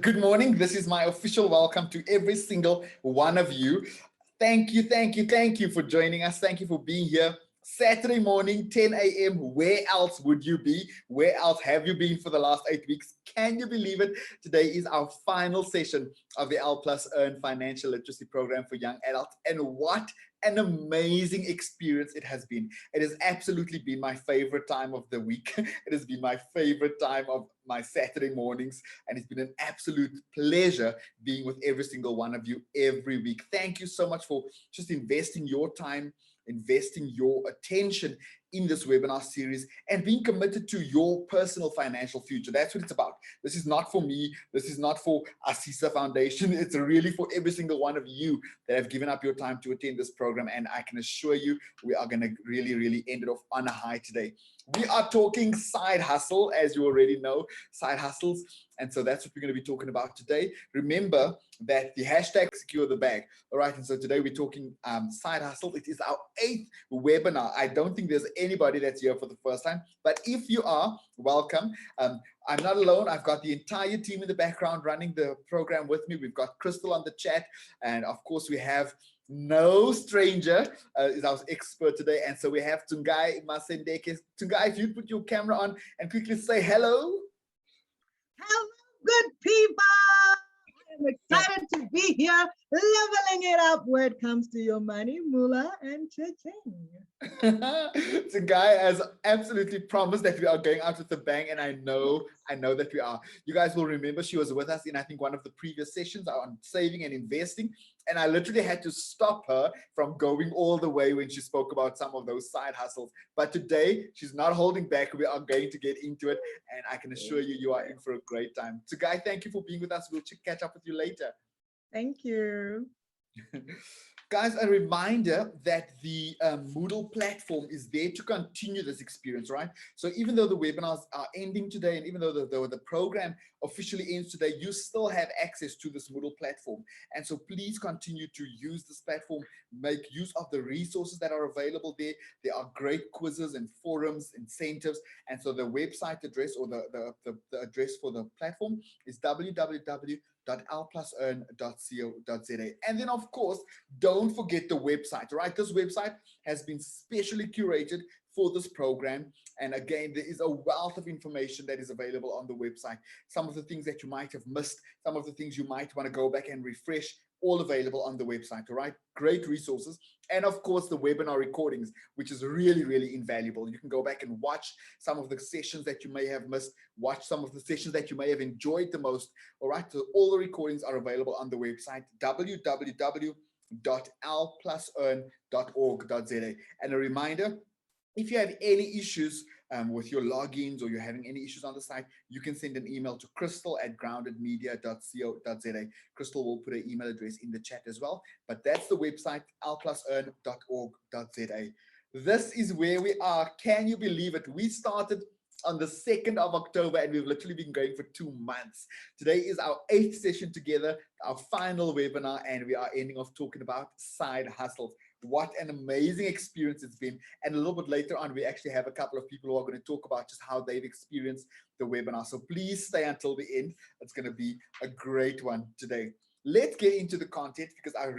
Good morning. This is my official welcome to every single one of you. Thank you for joining us. Thank you for being here. Saturday morning, 10 a.m. Where else would you be? Where else have you been for the last 8 weeks? Can you believe it? Today is our final session of the L Plus Earn Financial Literacy Program for young adults. And what an amazing experience it has been. It has absolutely been my favorite time of the week. It has been my favorite time of my Saturday mornings, and it's been an absolute pleasure being with every single one of you every week. Thank you so much for just investing your time, investing your attention in this webinar series, and being committed to your personal financial future. That's what it's about. This is not for me. This is not for ASISA Foundation. It's really for every single one of you that have given up your time to attend this program. And I can assure you, we are going to really end it off on a high today. We are talking side hustle, as you already know, side hustles. And so that's what we're going to be talking about today. Remember that the hashtag secure the bag. All right. And so today we're talking side hustle. It is our 8th webinar. I don't think there's anybody that's here for the first time, but if you are, welcome. I'm not alone. I've got the entire team in the background running the program with me. We've got Crystal on the chat. And of course we have no stranger is our expert today. And so we have Tungai Masendeke. Tungai, if you put your camera on and quickly say hello. Hello, good people. I'm excited to be here, leveling it up when it comes to your money, moolah, and cha-ching. The guy has absolutely promised that we are going out with a bang, and I know that we are. You guys will remember she was with us in, I think, one of the previous sessions on saving and investing, and I literally had to stop her from going all the way when she spoke about some of those side hustles. But today, she's not holding back. We are going to get into it, and I can assure you, you are in for a great time. So, Guy, thank you for being with us. We'll catch up with you later. Thank you. Guys, a reminder that the Moodle platform is there to continue this experience, right? So even though the webinars are ending today, and even though the program officially ends today, you still have access to this Moodle platform. And so please continue to use this platform, make use of the resources that are available there. There are great quizzes and forums, incentives. And so the website address, or the address for the platform is www.lplusearn.co.za. And then, of course, don't forget the website, right? This website has been specially curated for this program. And again, there is a wealth of information that is available on the website. Some of the things that you might have missed, some of the things you might want to go back and refresh, all available on the website, all right? Great resources. And of course, the webinar recordings, which is really invaluable. You can go back and watch some of the sessions that you may have missed, watch some of the sessions that you may have enjoyed the most, all right? So all the recordings are available on the website, www.lplusearn.org.za. And a reminder, if you have any issues with your logins, or you're having any issues on the site, you can send an email to crystal@groundedmedia.co.za. Crystal will put an email address in the chat as well. But that's the website, lplusearn.org.za. This is where we are. Can you believe it? We started on the 2nd of October, and we've literally been going for 2 months. Today is our 8th session together, our final webinar, and we are ending off talking about side hustles. What an amazing experience it's been. And a little bit later on, we actually have a couple of people who are going to talk about just how they've experienced the webinar. So please stay until the end. It's going to be a great one today. Let's get into the content, because I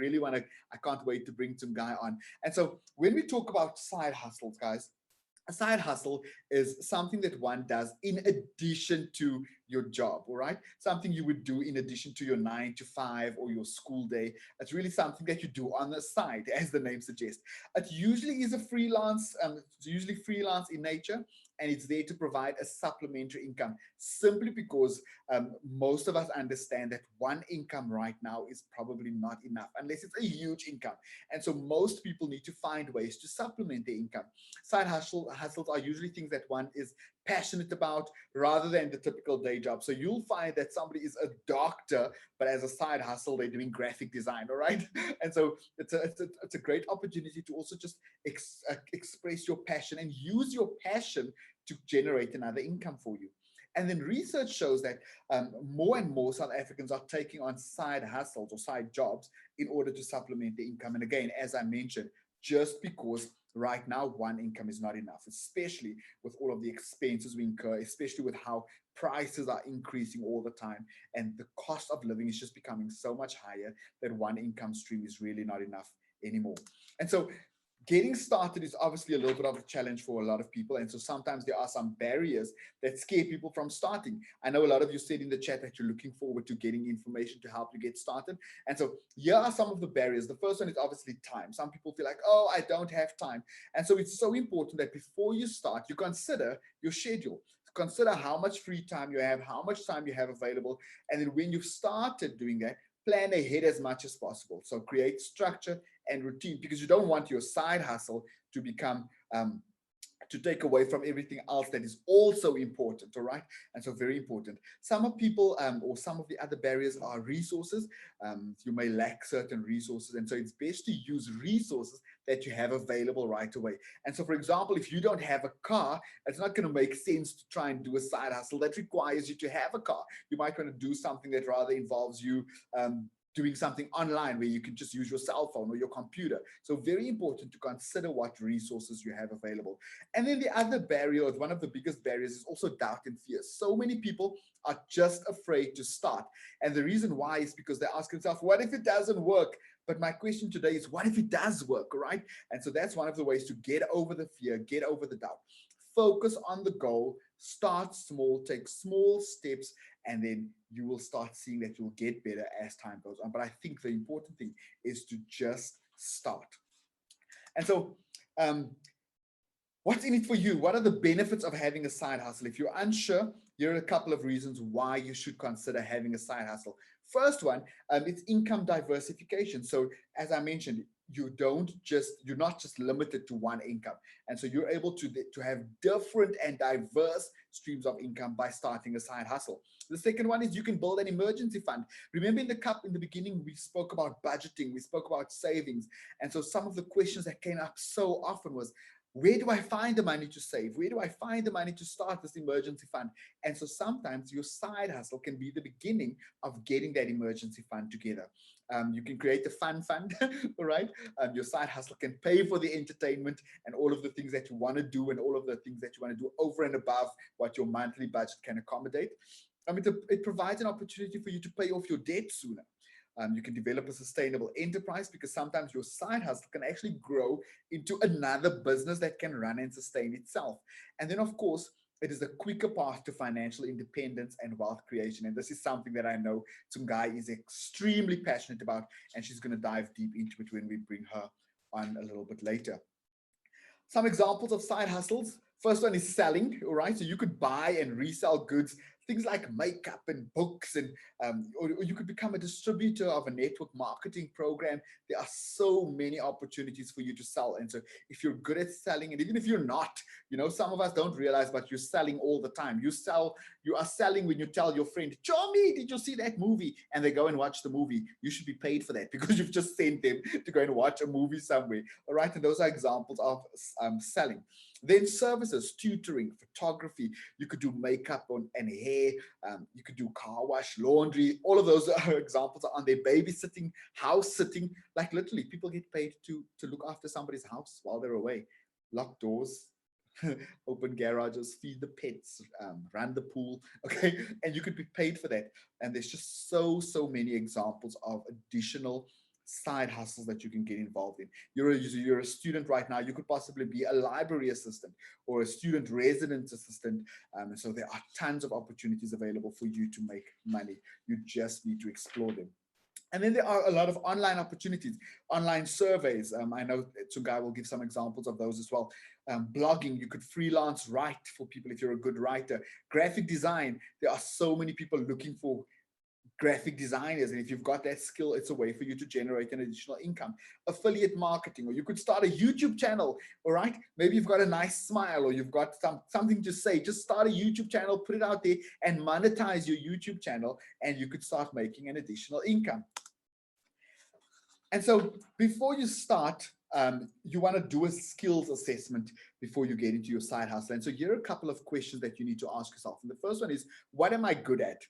can't wait to bring some guy on. And so when we talk about side hustles, guys, a side hustle is something that one does in addition to your job, all right? Something you would do in addition to your 9 to 5 or your school day. It's really something that you do on the side, as the name suggests. It usually is a freelance, it's usually freelance in nature, and it's there to provide a supplementary income, simply because most of us understand that one income right now is probably not enough, unless it's a huge income. And so most people need to find ways to supplement their income. Side hustles are usually things that one is passionate about, rather than the typical day job. So you'll find that somebody is a doctor, but as a side hustle, they're doing graphic design, all right? And so it's a great opportunity to also just express your passion and use your passion to generate another income for you. And then research shows that more and more South Africans are taking on side hustles or side jobs in order to supplement their income. And again, as I mentioned, just because right now, one income is not enough, especially with all of the expenses we incur, especially with how prices are increasing all the time. And the cost of living is just becoming so much higher that one income stream is really not enough anymore. And so getting started is obviously a little bit of a challenge for a lot of people. And so sometimes there are some barriers that scare people from starting. I know a lot of you said in the chat that you're looking forward to getting information to help you get started. And so here are some of the barriers. The first one is obviously time. Some people feel like, oh, I don't have time. And so it's so important that before you start, you consider your schedule. Consider how much free time you have, how much time you have available. And then when you've started doing that, plan ahead as much as possible. So create structure and routine, because you don't want your side hustle to become to take away from everything else that is also important. All right, and so very important. Some of people or some of the other barriers are resources. You may lack certain resources, and so it's best to use resources that you have available right away. And so, for example, if you don't have a car, it's not going to make sense to try and do a side hustle that requires you to have a car. You might want to do something that rather involves you doing something online where you can just use your cell phone or your computer. So very important to consider what resources you have available. And then the other barrier, or one of the biggest barriers, is also doubt and fear. So many people are just afraid to start. And the reason why is because they ask themselves, what if it doesn't work? But my question today is, what if it does work, right? And so that's one of the ways to get over the fear, get over the doubt. Focus on the goal, start small, take small steps, and then you will start seeing that you'll get better as time goes on. But I think the important thing is to just start. And so what's in it for you? What are the benefits of having a side hustle? If you're unsure, here are a couple of reasons why you should consider having a side hustle. First one, it's income diversification. So as I mentioned, you're not just limited to one income. And so you're able to have different and diverse streams of income by starting a side hustle. The second one is you can build an emergency fund. Remember in the beginning, we spoke about budgeting, we spoke about savings. And so some of the questions that came up so often was, where do I find the money to save? Where do I find the money to start this emergency fund? And so sometimes your side hustle can be the beginning of getting that emergency fund together. You can create a fun fund, all right? Your side hustle can pay for the entertainment and all of the things that you want to do and all of the things that you want to do over and above what your monthly budget can accommodate. It provides an opportunity for you to pay off your debt sooner. You can develop a sustainable enterprise because sometimes your side hustle can actually grow into another business that can run and sustain itself. And then, of course, it is a quicker path to financial independence and wealth creation. And this is something that I know Tsungai is extremely passionate about, and she's going to dive deep into it when we bring her on a little bit later. Some examples of side hustles. First one is selling, all right? So you could buy and resell goods, things like makeup and books, and or you could become a distributor of a network marketing program. There are so many opportunities for you to sell. And so if you're good at selling, and even if you're not, some of us don't realize, but you're selling all the time. You are selling when you tell your friend, Chomi, did you see that movie? And they go and watch the movie. You should be paid for that because you've just sent them to go and watch a movie somewhere. All right. And those are examples of selling. Then services, tutoring, photography. You could do makeup and hair. You could do car wash, laundry. All of those examples are on there. Babysitting, house sitting. Like literally, people get paid to look after somebody's house while they're away. Lock doors, open garages, feed the pets, run the pool. Okay, and you could be paid for that. And there's just so many examples of additional side hustles that you can get involved in. You're a student right now. You could possibly be a library assistant or a student residence assistant. And so there are tons of opportunities available for you to make money. You just need to explore them. And then there are a lot of online opportunities, online surveys. I know Tsungai will give some examples of those as well. Blogging, you could freelance write for people if you're a good writer. Graphic design, there are so many people looking for graphic designers, and if you've got that skill, it's a way for you to generate an additional income. Affiliate marketing, or you could start a YouTube channel. All right, maybe you've got a nice smile, or you've got something to say. Just start a YouTube channel, put it out there, and monetize your YouTube channel, and you could start making an additional income. And so before you start, you want to do a skills assessment before you get into your side hustle. And so here are a couple of questions that you need to ask yourself. And the first one is, what am I good at?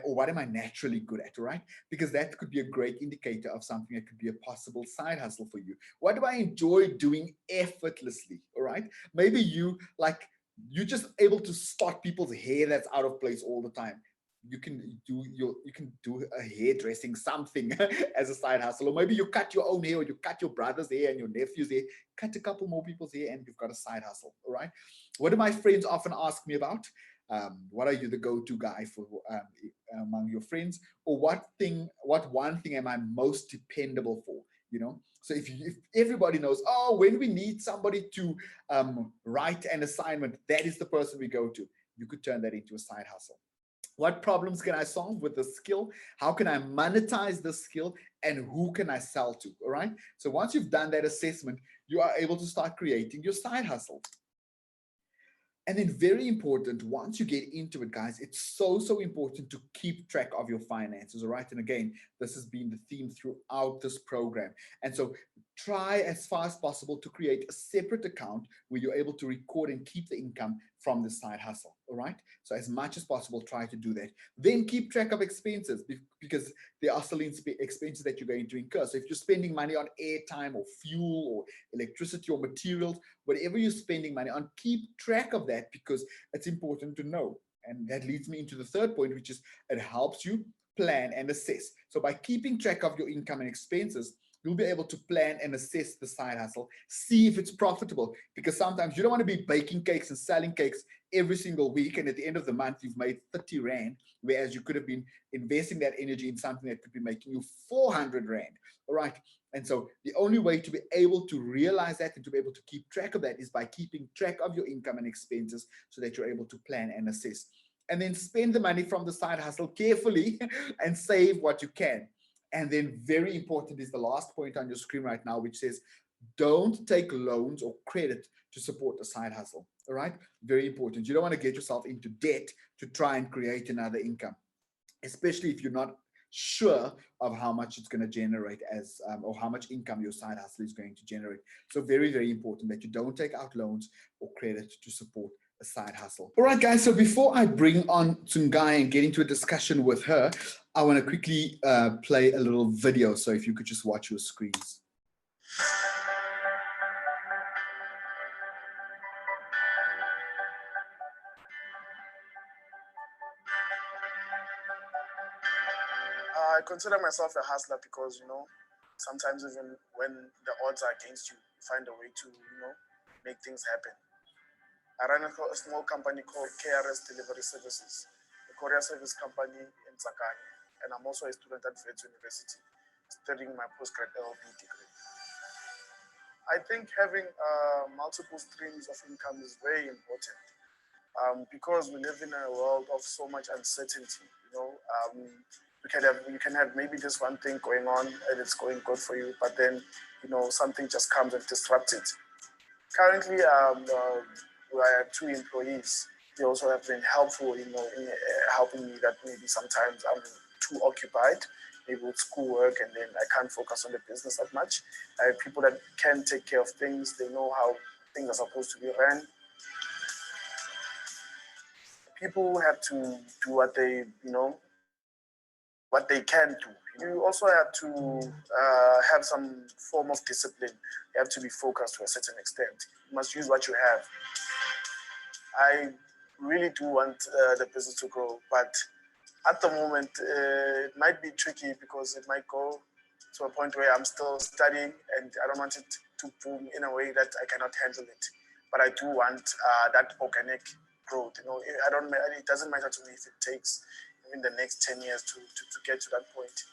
or what am I naturally good at, right? Because that could be a great indicator of something that could be a possible side hustle for you. What do I enjoy doing effortlessly, all right? Maybe you're just able to spot people's hair that's out of place all the time. You can do a hairdressing something as a side hustle, or maybe you cut your own hair, or you cut your brother's hair and your nephew's hair, cut a couple more people's hair, and you've got a side hustle. All right. What do my friends often ask me about? What are you the go-to guy for among your friends, or what one thing am I most dependable for? So if everybody knows, oh, when we need somebody to write an assignment, that is the person we go to. You could turn that into a side hustle. What problems can I solve with the skill? How can I monetize the skill? And who can I sell to? All right. So once you've done that assessment, you are able to start creating your side hustle. And then very important, once you get into it, guys, it's so important to keep track of your finances, all right? And again, this has been the theme throughout this program. And so try as far as possible to create a separate account where you're able to record and keep the income from the side hustle, all right? So as much as possible, try to do that. Then keep track of expenses, because there are still expenses that you're going to incur. So if you're spending money on airtime or fuel or electricity or materials, whatever you're spending money on, keep track of that, because it's important to know. And that leads me into the third point, which is it helps you plan and assess. So by keeping track of your income and expenses, you'll be able to plan and assess the side hustle, see if it's profitable, because sometimes you don't want to be baking cakes and selling cakes every single week, and at the end of the month you've made 30 Rand, whereas you could have been investing that energy in something that could be making you 400 Rand. All right. And so the only way to be able to realize that and to be able to keep track of that is by keeping track of your income and expenses, so that you're able to plan and assess. And then spend the money from the side hustle carefully and save what you can. And then very important is the last point on your screen right now, which says, don't take loans or credit to support a side hustle. All right. Very important. You don't want to get yourself into debt to try and create another income, especially if you're not sure of how much it's going to generate or how much income your side hustle is going to generate. So very important that you don't take out loans or credit to support a side hustle. All right, guys. So before I bring on Tsungai and get into a discussion with her, I want to quickly play a little video. So if you could just watch your screens. I consider myself a hustler because, sometimes even when the odds are against you, you find a way to, make things happen. I run a small company called KRS Delivery Services, a courier service company in Tsakani. And I'm also a student at Wits University, studying my postgrad LB degree. I think having multiple streams of income is very important because we live in a world of so much uncertainty. You can have maybe just one thing going on and it's going good for you, but then something just comes and disrupts it. Currently, we have 2 employees. They also have been helpful, in helping me that maybe sometimes I'm too occupied, maybe with schoolwork, and then I can't focus on the business that much. I have people that can take care of things. They know how things are supposed to be run. People have to do what they can do. You also have to have some form of discipline. You have to be focused to a certain extent. You must use what you have. I really do want the business to grow, but at the moment, it might be tricky because it might go to a point where I'm still studying and I don't want it to boom in a way that I cannot handle it. But I do want that organic growth. It doesn't matter to me if it takes in the next 10 years to get to that point.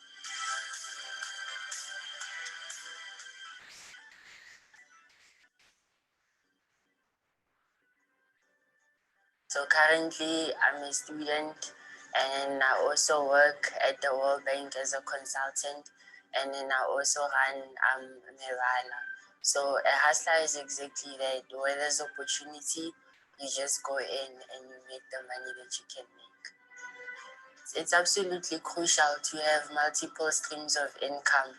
So currently I'm a student, and I also work at the World Bank as a consultant, and then I also run Merala. So a hustler is exactly that. Where there's opportunity, you just go in and you make the money that you can make. it's absolutely crucial to have multiple streams of income.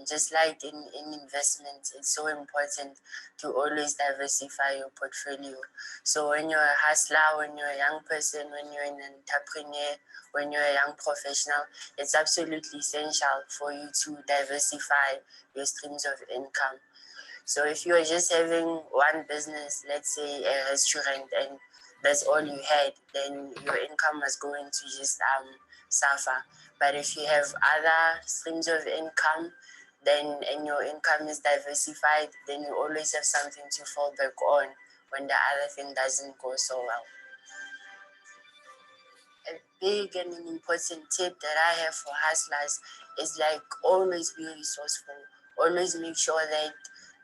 Just like in investments, it's so important to always diversify your portfolio. So when you're a hustler, when you're a young person, when you're an entrepreneur, when you're a young professional, it's absolutely essential for you to diversify your streams of income. So if you're just having one business, let's say a restaurant, and that's all you had, then your income is going to just suffer. But if you have other streams of income, then and your income is diversified, then you always have something to fall back on when the other thing doesn't go so well. A big and an important tip that I have for hustlers is like always be resourceful. Always make sure that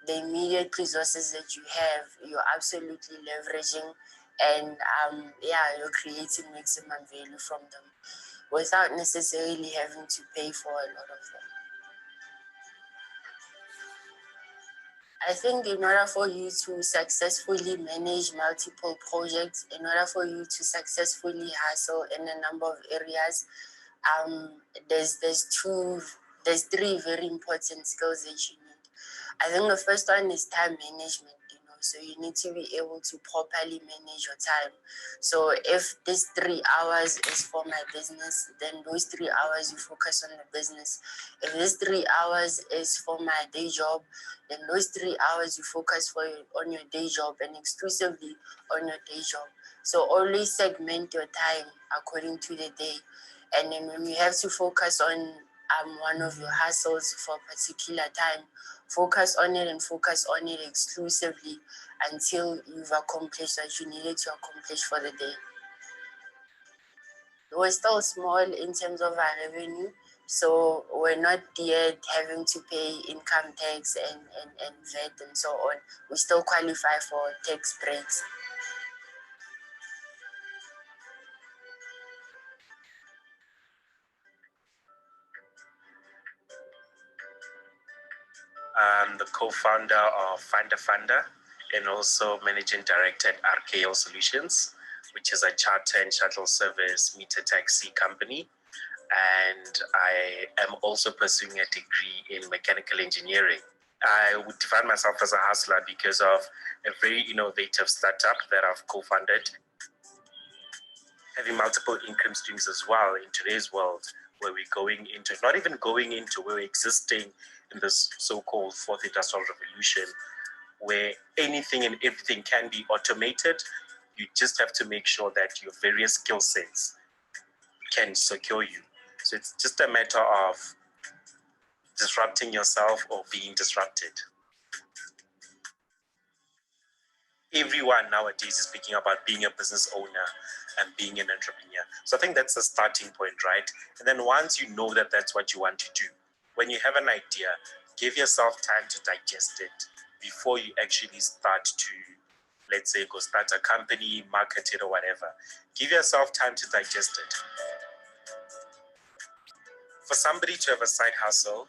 the immediate resources that you have, you're absolutely leveraging, and you're creating maximum value from them without necessarily having to pay for a lot of them. I think in order for you to successfully manage multiple projects, in order for you to successfully hustle in a number of areas, there's three very important skills that you need. I think the first one is time management. So you need to be able to properly manage your time. So if this 3 hours is for my business, then those 3 hours you focus on the business. If this 3 hours is for my day job, then those 3 hours you focus on your day job and exclusively on your day job. So always segment your time according to the day. And then when you have to focus on one of your hustles for a particular time, focus on it and focus on it exclusively until you've accomplished what you needed to accomplish for the day. We're still small in terms of our revenue, so we're not yet having to pay income tax and VAT and so on. We still qualify for tax breaks. I'm the co-founder of Finder Funder and also managing director at RKL Solutions, which is a charter and shuttle service meter taxi company. And I am also pursuing a degree in mechanical engineering. I would define myself as a hustler because of a very innovative startup that I've co-funded. Having multiple income streams as well in today's world, where we're going into, not even going into, we're existing in this so-called fourth industrial revolution, where anything and everything can be automated. You just have to make sure that your various skill sets can secure you. So it's just a matter of disrupting yourself or being disrupted. Everyone nowadays is speaking about being a business owner and being an entrepreneur. So I think that's the starting point, right? And then once you know that that's what you want to do, when you have an idea, give yourself time to digest it before you actually start to, let's say, go start a company, market it or whatever. Give yourself time to digest it. For somebody to have a side hustle,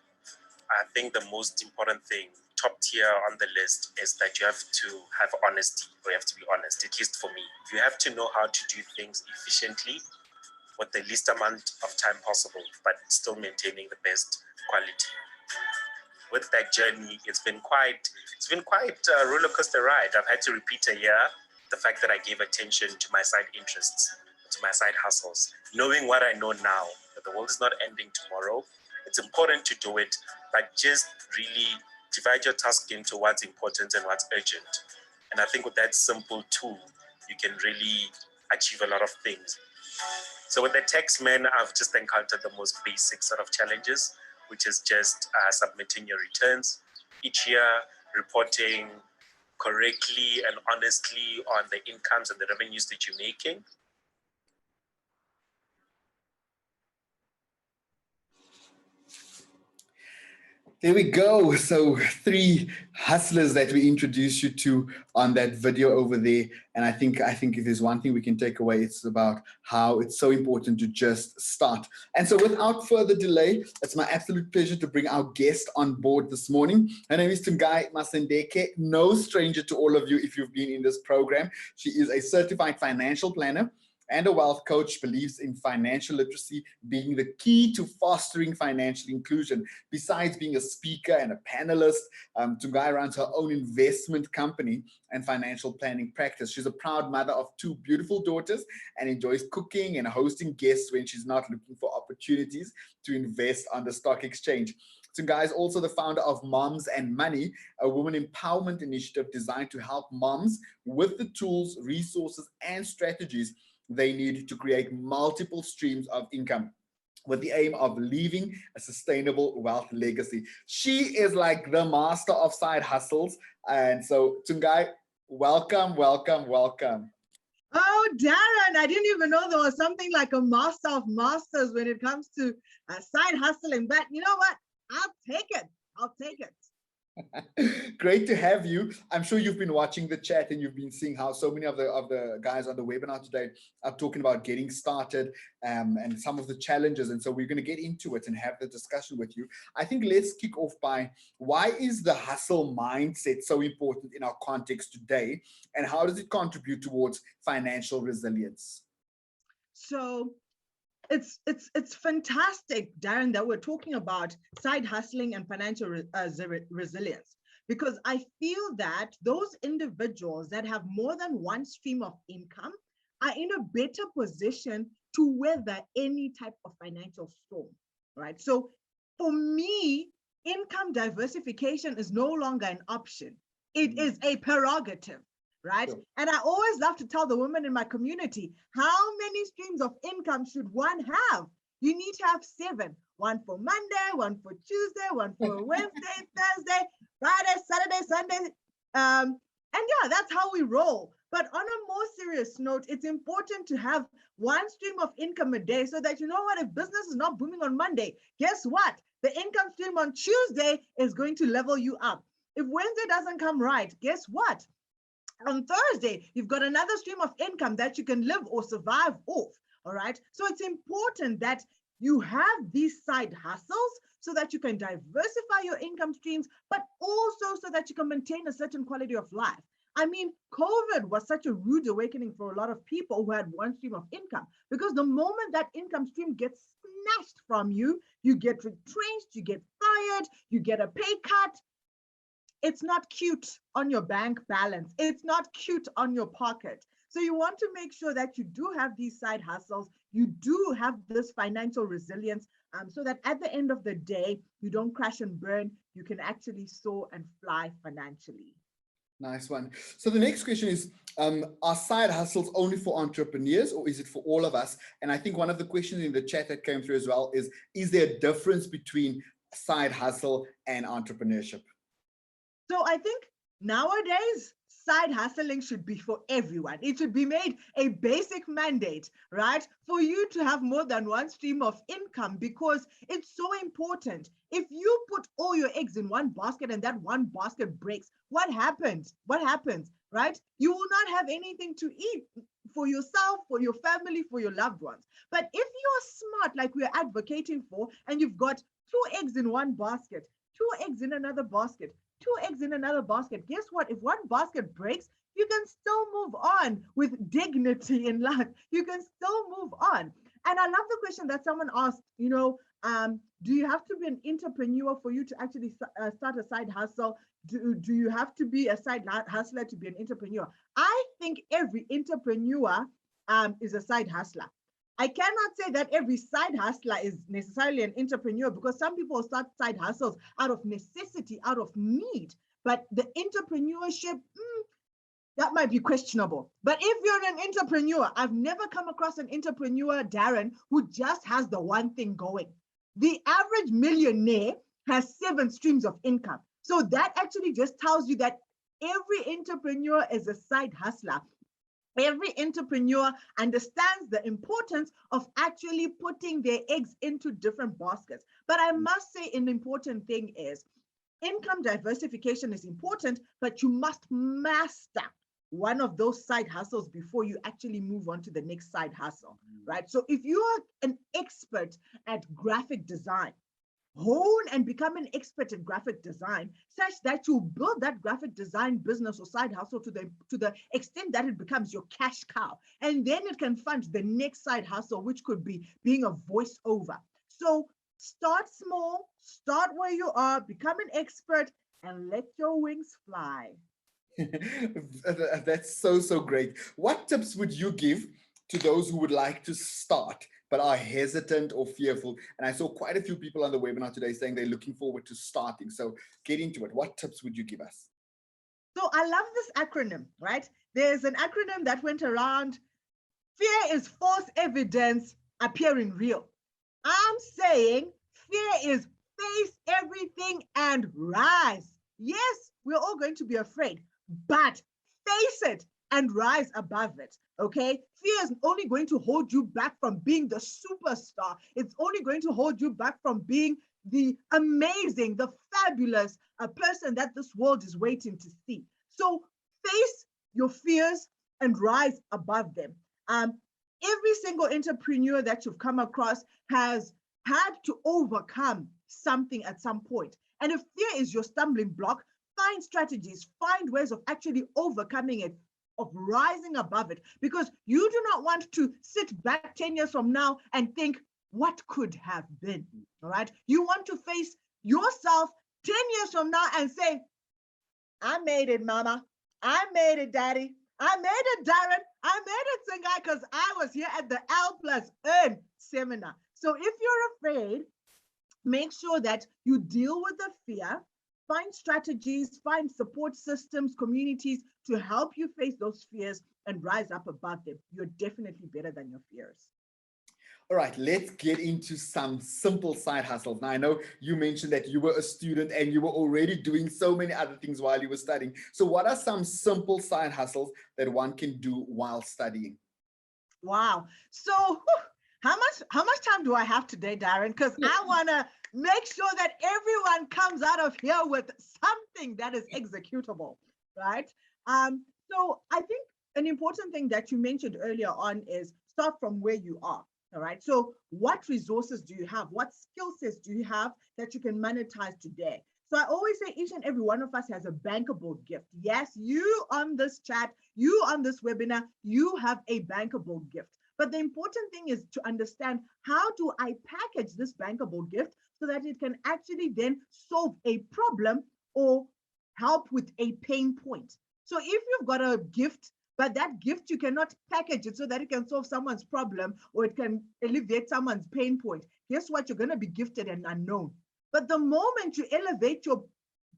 I think the most important thing, top tier on the list, is that you have to have honesty, or you have to be honest, at least for me. You have to know how to do things efficiently with the least amount of time possible, but still maintaining the best quality. With that journey, it's been quite a roller coaster ride. I've had to repeat a year the fact that I gave attention to my side interests, to my side hustles, knowing what I know now, that the world is not ending tomorrow. It's important to do it, but just really divide your task into what's important and what's urgent. And I think with that simple tool, you can really achieve a lot of things. So with the taxman, I've just encountered the most basic sort of challenges, which is just submitting your returns each year, reporting correctly and honestly on the incomes and the revenues that you're making. There we go. So 3 hustlers that we introduced you to on that video over there. And I think if there's one thing we can take away, it's about how it's so important to just start. And so without further delay, it's my absolute pleasure to bring our guest on board this morning. Her name is Tungai Masendeke, no stranger to all of you if you've been in this program. She is a certified financial planner, and a wealth coach, believes in financial literacy being the key to fostering financial inclusion. Besides being a speaker and a panelist, Tungai runs her own investment company and financial planning practice. She's a proud mother of 2 beautiful daughters and enjoys cooking and hosting guests when she's not looking for opportunities to invest on the stock exchange. Tungai is also the founder of Moms and Money, a women empowerment initiative designed to help moms with the tools, resources, and strategies they need to create multiple streams of income with the aim of leaving a sustainable wealth legacy. She is like the master of side hustles. And so, Tungai, welcome, welcome, welcome. Oh, Darren, I didn't even know there was something like a master of masters when it comes to side hustling. But you know what? I'll take it. I'll take it. Great to have you. I'm sure you've been watching the chat and you've been seeing how so many of the guys on the webinar today are talking about getting started and some of the challenges. And so we're going to get into it and have the discussion with you. I think let's kick off by, why is the hustle mindset so important in our context today? And how does it contribute towards financial resilience? So it's fantastic, Darren, that we're talking about side hustling and financial resilience, because I feel that those individuals that have more than one stream of income are in a better position to weather any type of financial storm, right? So for me, income diversification is no longer an option. It is a prerogative. Right? Sure. And I always love to tell the women in my community, how many streams of income should one have? You need to have 7. One for Monday, one for Tuesday, one for Wednesday, Thursday, Friday, Saturday, Sunday. And yeah, that's how we roll. But on a more serious note, it's important to have one stream of income a day so that, you know what, if business is not booming on Monday, guess what? The income stream on Tuesday is going to level you up. If Wednesday doesn't come right, guess what? On Thursday, you've got another stream of income that you can live or survive off, all right? So it's important that you have these side hustles so that you can diversify your income streams, but also so that you can maintain a certain quality of life. I mean, COVID was such a rude awakening for a lot of people who had one stream of income, because the moment that income stream gets snatched from you, you get retrenched, you get fired, you get a pay cut. It's not cute on your bank balance. It's not cute on your pocket. So you want to make sure that you do have these side hustles. You do have this financial resilience so that at the end of the day, you don't crash and burn. You can actually soar and fly financially. Nice one. So the next question is, are side hustles only for entrepreneurs, or is it for all of us? And I think one of the questions in the chat that came through as well is there a difference between side hustle and entrepreneurship? So I think nowadays, side hustling should be for everyone. It should be made a basic mandate, right? For you to have more than one stream of income, because it's so important. If you put all your eggs in one basket and that one basket breaks, what happens? What happens, right? You will not have anything to eat for yourself, for your family, for your loved ones. But if you're smart, like we're advocating for, and you've got 2 eggs in one basket, 2 eggs in another basket, 2 eggs in another basket, guess what? If one basket breaks, you can still move on with dignity in life. You can still move on. And I love the question that someone asked, you know, do you have to be an entrepreneur for you to actually start a side hustle? Do you have to be a side hustler to be an entrepreneur? I think every entrepreneur is a side hustler. I cannot say that every side hustler is necessarily an entrepreneur, because some people start side hustles out of necessity, out of need. But the entrepreneurship, that might be questionable. But if you're an entrepreneur, I've never come across an entrepreneur, Darren, who just has the one thing going. The average millionaire has 7 streams of income. So that actually just tells you that every entrepreneur is a side hustler. Every entrepreneur understands the importance of actually putting their eggs into different baskets. But I must say, an important thing is income diversification is important, but you must master one of those side hustles before you actually move on to the next side hustle, right? So if you are an expert at graphic design, hone and become an expert in graphic design such that you build that graphic design business or side hustle to the extent that it becomes your cash cow. And then it can fund the next side hustle, which could be being a voiceover. So start small, start where you are, become an expert, and let your wings fly. That's so great. What tips would you give to those who would like to start but are hesitant or fearful? And I saw quite a few people on the webinar today saying they're looking forward to starting. So get into it. What tips would you give us? So I love this acronym, right? There's an acronym that went around: fear is false evidence appearing real. I'm saying fear is face everything and rise. Yes, we're all going to be afraid, but face it and rise above it. Okay, fear is only going to hold you back from being the superstar. It's only going to hold you back from being the amazing, the fabulous person that this world is waiting to see. So face your fears and rise above them. Every single entrepreneur that you've come across has had to overcome something at some point. And if fear is your stumbling block, find strategies, find ways of actually overcoming it, of rising above it, because you do not want to sit back 10 years from now and think, what could have been, all right? You want to face yourself 10 years from now and say, I made it, mama. I made it, daddy. I made it, Darren. I made it, Singai, because I was here at the L plus Earn seminar. So if you're afraid, make sure that you deal with the fear, find strategies, find support systems, communities to help you face those fears and rise up above them. You're definitely better than your fears. All right, let's get into some simple side hustles. Now, I know you mentioned that you were a student and you were already doing so many other things while you were studying. So what are some simple side hustles that one can do while studying? Wow. So how much time do I have today, Darren? Because I want to make sure that everyone comes out of here with something that is executable, right? So I think an important thing that you mentioned earlier on is start from where you are. All right. So what resources do you have? What skill sets do you have that you can monetize today? So I always say each and every one of us has a bankable gift. Yes, you on this chat, you on this webinar, you have a bankable gift. But the important thing is to understand, how do I package this bankable gift so that it can actually then solve a problem or help with a pain point? So if you've got a gift, but that gift, you cannot package it so that it can solve someone's problem or it can alleviate someone's pain point, guess what? You're going to be gifted and unknown. But the moment you elevate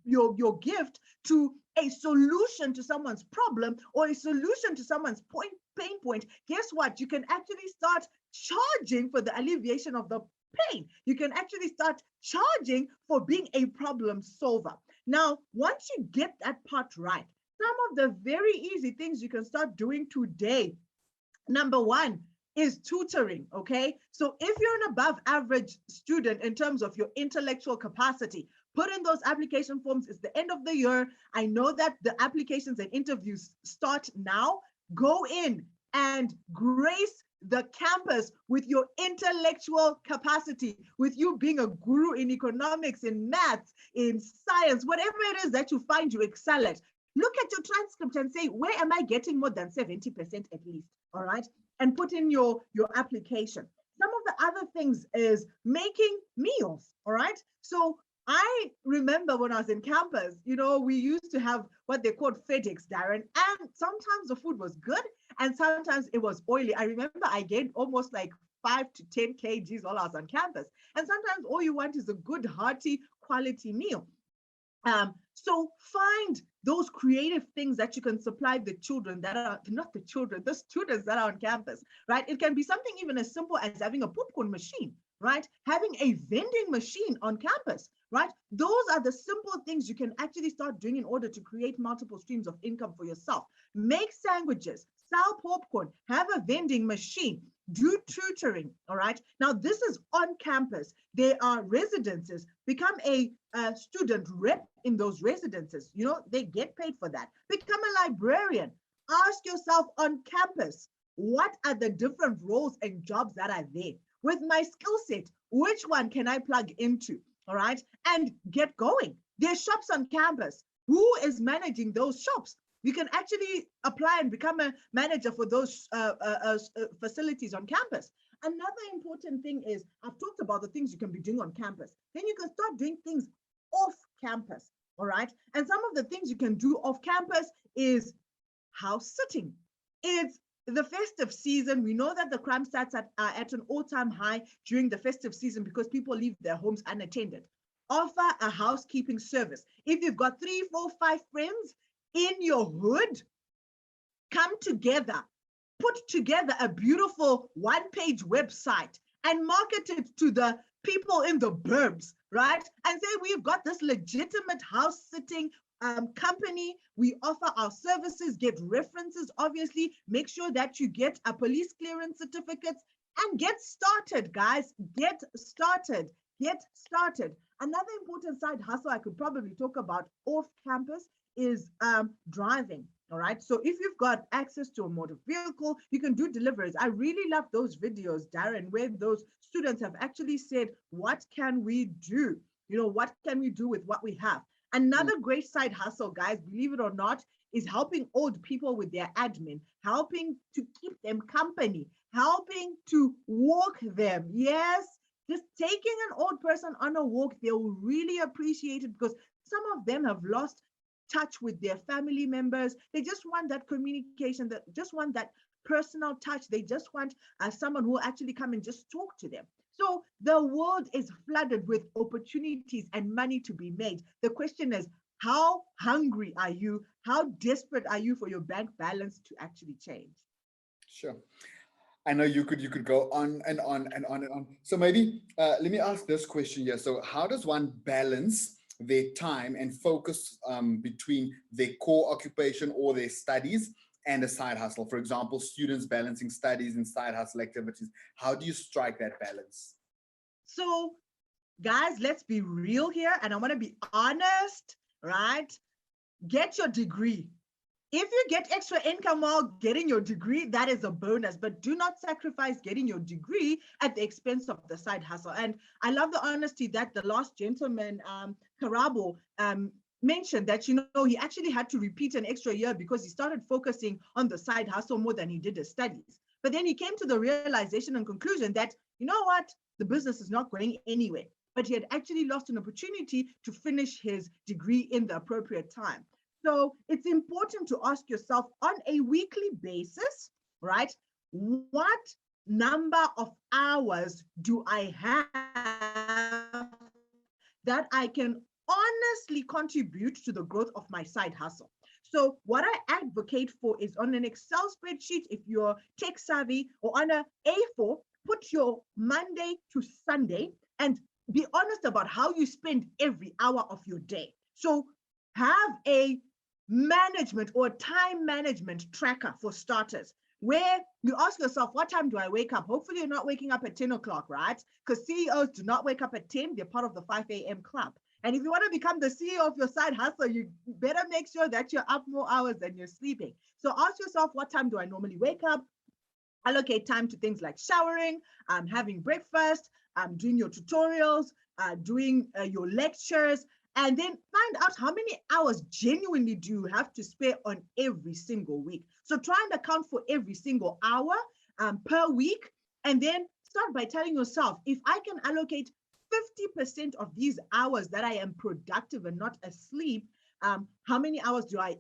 your gift to a solution to someone's problem or a solution to someone's pain point, guess what? You can actually start charging for the alleviation of the pain. You can actually start charging for being a problem solver. Now, once you get that part right, some of the very easy things you can start doing today. Number one is tutoring, okay? So if you're an above average student in terms of your intellectual capacity, put in those application forms. It's the end of the year. I know that the applications and interviews start now. Go in and grace the campus with your intellectual capacity, with you being a guru in economics, in maths, in science, whatever it is that you find you excel at. Look at your transcript and say, where am I getting more than 70% at least, all right? And put in your application. Some of the other things is making meals, all right? So I remember when I was in campus, you know, we used to have what they called FedEx, Darren, and sometimes the food was good and sometimes it was oily. I remember I gained almost like 5 to 10 kgs while I was on campus. And sometimes all you want is a good, hearty, quality meal. So find those creative things that you can supply the children that are, not the children, the students that are on campus, right? It can be something even as simple as having a popcorn machine, right? Having a vending machine on campus, right? Those are the simple things you can actually start doing in order to create multiple streams of income for yourself. Make sandwiches, sell popcorn, have a vending machine, do tutoring, all right? Now, this is on campus. There are residences. Become a student rep in those residences. You know, they get paid for that. Become a librarian. Ask yourself on campus, what are the different roles and jobs that are there? With my skill set, which one can I plug into? all right, and get going. There's shops on campus. Who is managing those shops? You can actually apply and become a manager for those facilities on campus. Another important thing is, I've talked about the things you can be doing on campus. Then you can start doing things off campus, all right? And some of the things you can do off campus is house sitting. It's the festive season. We know that the crime stats are at an all-time high during the festive season because people leave their homes unattended. Offer a housekeeping service. If you've got 3, 4, 5 friends in your hood, come together, put together a beautiful one-page website and market it to the people in the burbs, right? And say, we've got this legitimate house-sitting company. We offer our services, get references, obviously, make sure that you get a police clearance certificate and get started, guys. Get started. Get started. Another important side hustle I could probably talk about off campus is driving. All right. So if you've got access to a motor vehicle, you can do deliveries. I really love those videos, Darren, where those students have actually said, what can we do? You know, what can we do with what we have? Another great side hustle, guys, believe it or not, is helping old people with their admin, helping to keep them company, helping to walk them. Yes, just taking an old person on a walk, they will really appreciate it because some of them have lost touch with their family members. They just want that communication, that just want that personal touch. They just want someone who will actually come and just talk to them. So the world is flooded with opportunities and money to be made. The question is, how hungry are you? How desperate are you for your bank balance to actually change? Sure. I know you could go on and on and on and on. So maybe let me ask this question here. So how does one balance their time and focus between their core occupation or their studies and a side hustle? For example, students balancing studies and side hustle activities. How do you strike that balance? So guys, let's be real here. And I want to be honest, right? Get your degree. If you get extra income while getting your degree, that is a bonus, but do not sacrifice getting your degree at the expense of the side hustle. And I love the honesty that the last gentleman, Karabo, mentioned that, you know, he actually had to repeat an extra year because he started focusing on the side hustle more than he did his studies. But then he came to the realization and conclusion that, you know what, the business is not going anywhere, but he had actually lost an opportunity to finish his degree in the appropriate time. So it's important to ask yourself on a weekly basis, right? What number of hours do I have that I can honestly contribute to the growth of my side hustle? So what I advocate for is on an Excel spreadsheet, if you're tech savvy, or on a A4, put your Monday to Sunday and be honest about how you spend every hour of your day. So have a management or time management tracker for starters, where you ask yourself, what time do I wake up? Hopefully you're not waking up at 10 o'clock, right? Because CEOs do not wake up at 10, they're part of the 5 a.m. club. And if you want to become the CEO of your side hustle, you better make sure that you're up more hours than you're sleeping. So ask yourself, what time do I normally wake up? Allocate time to things like showering, having breakfast, doing your tutorials, doing your lectures, and then find out how many hours genuinely do you have to spare on every single week. So try and account for every single hour per week, and then start by telling yourself, if I can allocate 50% of these hours that I am productive and not asleep, how many hours do I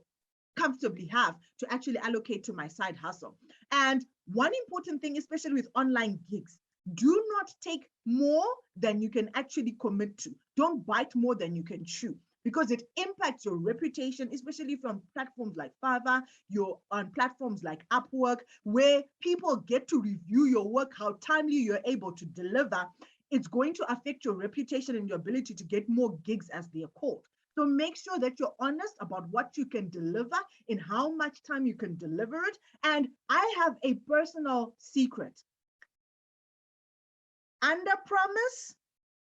comfortably have to actually allocate to my side hustle? And one important thing, especially with online gigs, do not take more than you can actually commit to. Don't bite more than you can chew, because it impacts your reputation, especially from platforms like Fiverr. You're on platforms like Upwork, where people get to review your work, how timely you're able to deliver. It's going to affect your reputation and your ability to get more gigs, as they are called. So make sure that you're honest about what you can deliver and how much time you can deliver it. And I have a personal secret. Under promise,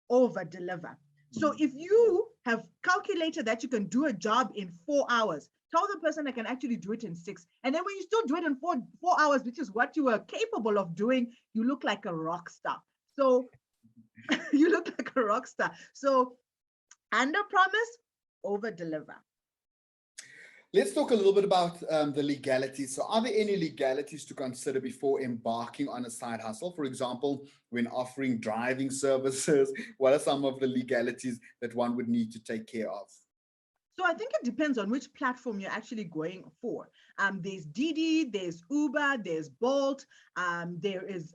over deliver. So if you have calculated that you can do a job in 4 hours, tell the person I can actually do it in 6. And then when you still do it in four hours, which is what you were capable of doing, you look like a rock star. So You look like a rock star. So under promise, over deliver. Let's talk a little bit about the legalities. So are there any legalities to consider before embarking on a side hustle? For example, when offering driving services, what are some of the legalities that one would need to take care of? So I think it depends on which platform you're actually going for. There's Didi, there's Uber, there's Bolt, there is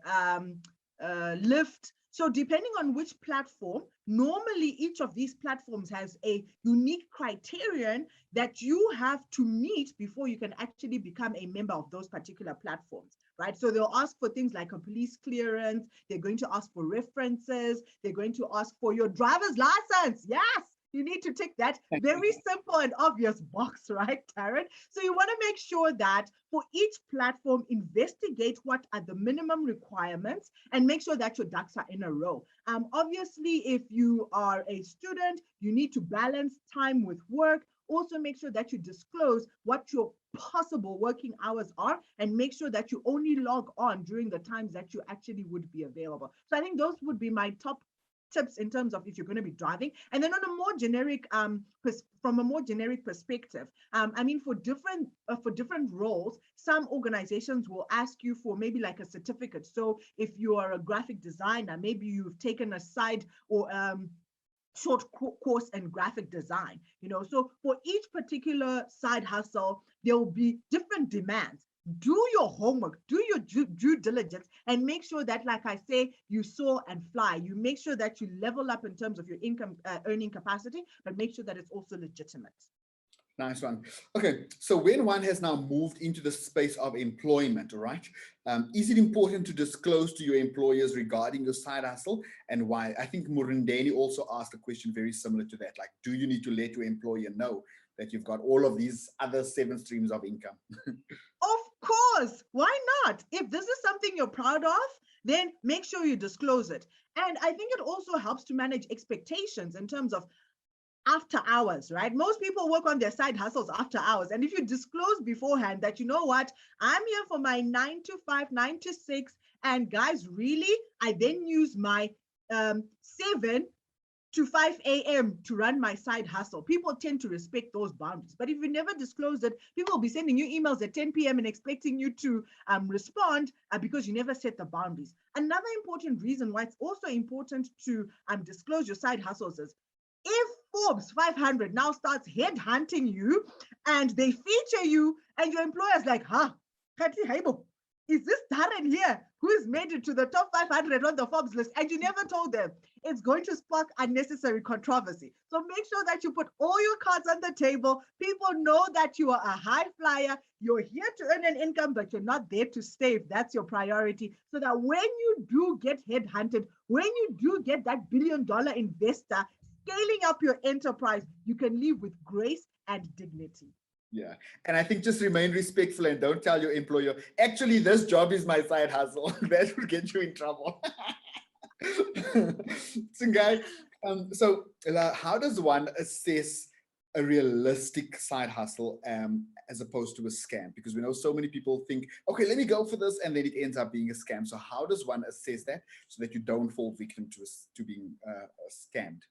Lyft. So depending on which platform, normally each of these platforms has a unique criterion that you have to meet before you can actually become a member of those particular platforms, right? So they'll ask for things like a police clearance. They're going to ask for references. They're going to ask for your driver's license. Yes. You need to tick that very simple and obvious box, right, Taryn? So you want to make sure that for each platform, investigate what are the minimum requirements and make sure that your ducks are in a row. Obviously, if you are a student, you need to balance time with work. Also make sure that you disclose what your possible working hours are and make sure that you only log on during the times that you actually would be available. So I think those would be my top tips in terms of if you're going to be driving. And then on a more generic, from a more generic perspective, I mean, for different roles, some organizations will ask you for maybe like a certificate. So if you are a graphic designer, maybe you've taken a side or short course in graphic design, you know. So for each particular side hustle, there will be different demands. Do your homework, do your due diligence, and make sure that, like I say, you soar and fly. You make sure that you level up in terms of your income earning capacity, but make sure that it's also legitimate. Nice one. Okay, so when one has now moved into the space of employment, all right, is it important to disclose to your employers regarding your side hustle and why? I think Murindeni also asked a question very similar to that, like, do you need to let your employer know that you've got all of these other 7 streams of income? Of course, why not? If this is something you're proud of, then make sure you disclose it. And I think it also helps to manage expectations in terms of after hours, right? Most people work on their side hustles after hours. And if you disclose beforehand that, you know what, I'm here for my 9 to 5, 9 to 6, and guys, really, I then use my 7 to 5 a.m. to run my side hustle. People tend to respect those boundaries. But if you never disclose it, people will be sending you emails at 10 p.m. and expecting you to respond because you never set the boundaries. Another important reason why it's also important to disclose your side hustles is if Forbes 500 now starts headhunting you and they feature you and your employer's like, is this Darren here who has made it to the top 500 on the Forbes list and you never told them, it's going to spark unnecessary controversy. So make sure that you put all your cards on the table. People know that you are a high flyer. You're here to earn an income, but you're not there to stay if that's your priority. So that when you do get headhunted, when you do get that billion-dollar investor scaling up your enterprise, you can live with grace and dignity. Yeah. And I think just remain respectful and don't tell your employer, actually, this job is my side hustle. That will get you in trouble. Tsungai, so how does one assess a realistic side hustle as opposed to a scam? Because we know so many people think, okay, let me go for this, and then it ends up being a scam. So how does one assess that so that you don't fall victim to being scammed?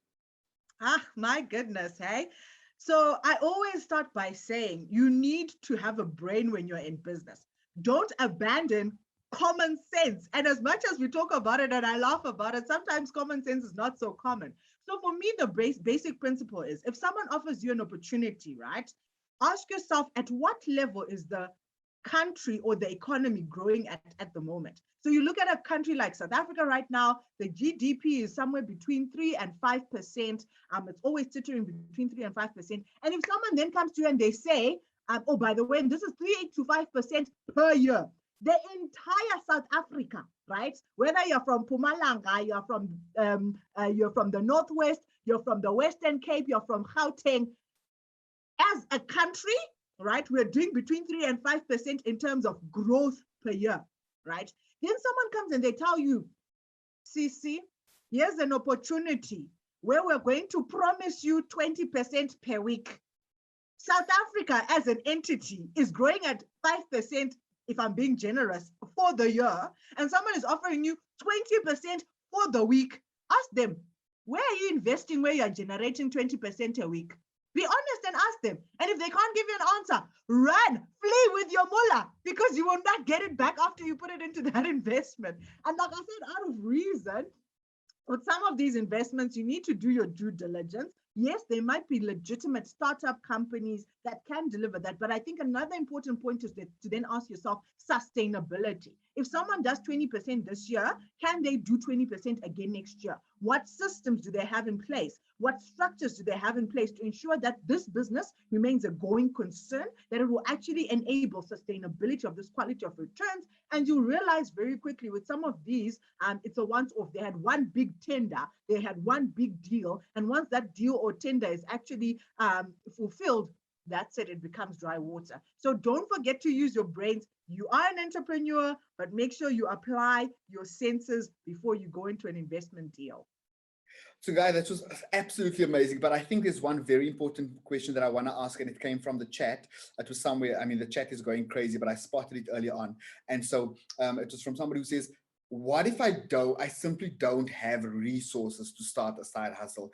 My goodness, hey? So I always start by saying you need to have a brain when you're in business. Don't abandon common sense. And as much as we talk about it and I laugh about it, sometimes common sense is not so common. So for me, the basic principle is if someone offers you an opportunity, right, ask yourself at what level is the country or the economy growing at the moment. So you look at a country like South Africa right now, the GDP is somewhere between 3 and 5%. It's always teetering between 3 and 5%. And if someone then comes to you and they say, oh, by the way, this is 3 to 5% per year, the entire South Africa, right? Whether you're from Mpumalanga, you're from the Northwest, you're from the Western Cape, you're from Gauteng, as a country, right, we're doing between 3 and 5% in terms of growth per year, right? Then someone comes and they tell you, CC, here's an opportunity where we're going to promise you 20% per week. South Africa as an entity is growing at 5%, if I'm being generous, for the year, and someone is offering you 20% for the week. Ask them, where are you investing where you're generating 20% a week? Be honest and ask them. And if they can't give you an answer, run, flee with your mullah, because you will not get it back after you put it into that investment. And like I said, out of reason, with some of these investments, you need to do your due diligence. Yes, they might be legitimate startup companies that can deliver that. But I think another important point is that to then ask yourself sustainability. If someone does 20% this year, can they do 20% again next year? What systems do they have in place? What structures do they have in place to ensure that this business remains a going concern, that it will actually enable sustainability of this quality of returns? And you realize very quickly with some of these, it's a once-off. They had one big tender, they had one big deal, and once that deal or tender is actually fulfilled, that's it, it becomes dry water. So don't forget to use your brains. You are an entrepreneur, but make sure you apply your senses before you go into an investment deal. So guys, that was absolutely amazing. But I think there's one very important question that I want to ask, and it came from the chat. It was somewhere, I mean, the chat is going crazy, but I spotted it earlier on. And so it was from somebody who says, what if I simply don't have resources to start a side hustle?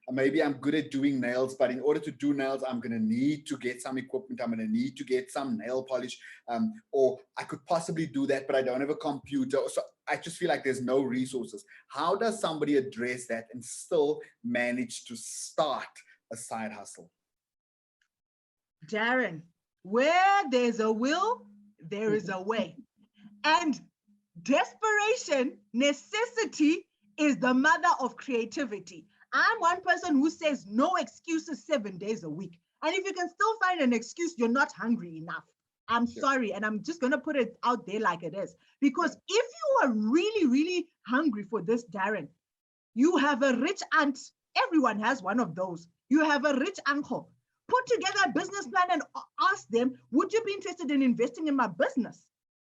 Maybe I'm good at doing nails, but in order to do nails, I'm going to need to get some equipment. I'm going to need to get some nail polish, or I could possibly do that, but I don't have a computer. So I just feel like there's no resources. How does somebody address that and still manage to start a side hustle? Darren, where there's a will, there is a way. And desperation, necessity is the mother of creativity. I'm one person who says no excuses 7 days a week. And if you can still find an excuse, you're not hungry enough. I'm sorry. And I'm just going to put it out there like it is. Because if you are really, really hungry for this, Darren, you have a rich aunt. Everyone has one of those. You have a rich uncle. Put together a business plan and ask them, would you be interested in investing in my business?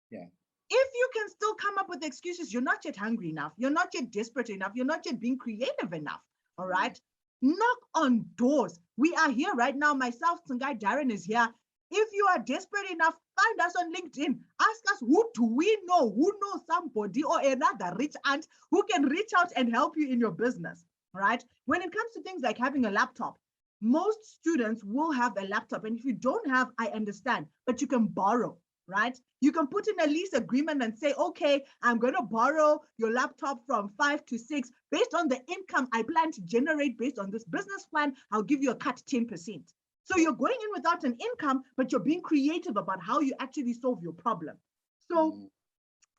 Yeah. If you can still come up with excuses, you're not yet hungry enough. You're not yet desperate enough. You're not yet being creative enough. All right. Knock on doors. We are here right now. Myself, Tsungai, Darren is here. If you are desperate enough, find us on LinkedIn. Ask us, who do we know? Who knows somebody or another rich aunt who can reach out and help you in your business? All right. When it comes to things like having a laptop, most students will have a laptop. And if you don't have, I understand, but you can borrow. Right? You can put in a lease agreement and say, okay, I'm going to borrow your laptop from 5 to 6 based on the income I plan to generate based on this business plan. I'll give you a cut 10%. So you're going in without an income, but you're being creative about how you actually solve your problem. So